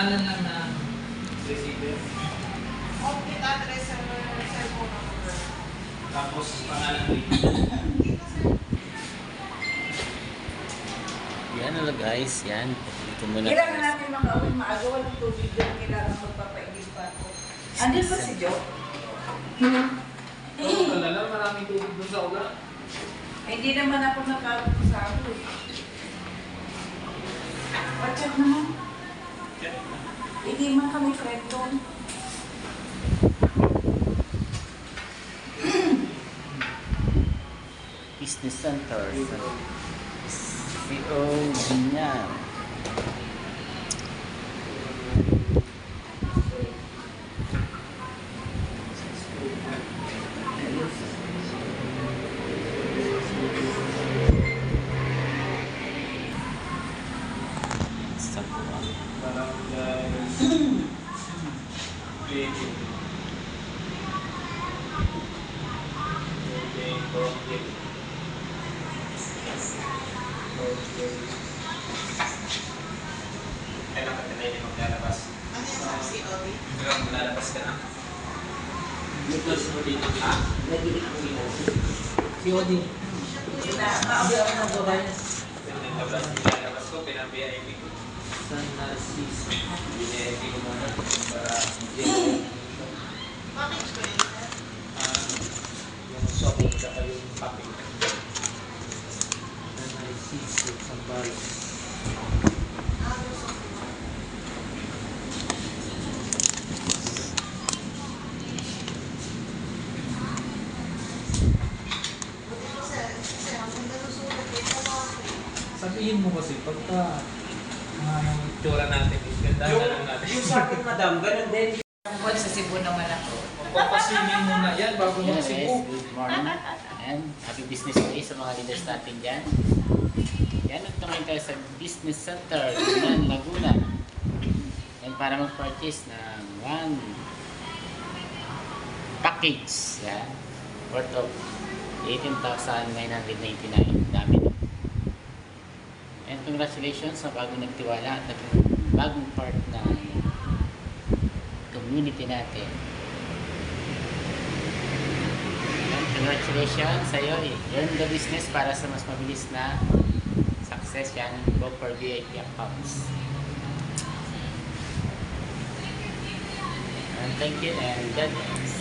Pangalan lang na receiver. Complete address sa cellphone number. Tapos pangalan dito. Yan na guys, yan. Dito muna. Kailangan natin makauwi maaga. Walang tubig doon. Kailangan magpapaigil pa ako. Andun ba si Jo? Alala, maraming tubig doon sa ulan. Hindi naman ako nakauwi sa ako. Pacheck naman. Hindi man kami friend doon. Business Center. CO Binyan. Kailan ka tayo din maglalabas? Ano yung sa COD? Kailan maglalabas ka na? Bukas mo dito. Ha? COD. Maabi ako ng babae. Pinalabas ko, pinang-VIP ko. San Narciso. VIP ko muna para Package ko yun. yung socket tsaka yung topping. San Narciso, Sambales. Sabihin mo kasi, pagka yung itsura natin, ganda na lang natin. Yung sa akin, madam, ganun din. Tungkol sa Cebu naman ako. Magpapaswimming muna yan bago Yan mga guys, Cebu. good morning. And happy business day sa mga leaders natin dyan. Yan, nagtungin tayo sa Business Center, Binyan, Laguna. Yan, para mag-purchase ng one package. Yan, worth of 18,999. Dami na. And congratulations sa bagong nagtiwala at bagong part ng community natin. And congratulations sa iyo. Learn the business para sa mas mabilis na success. Yan, go for VIP accounts. And thank you and God bless.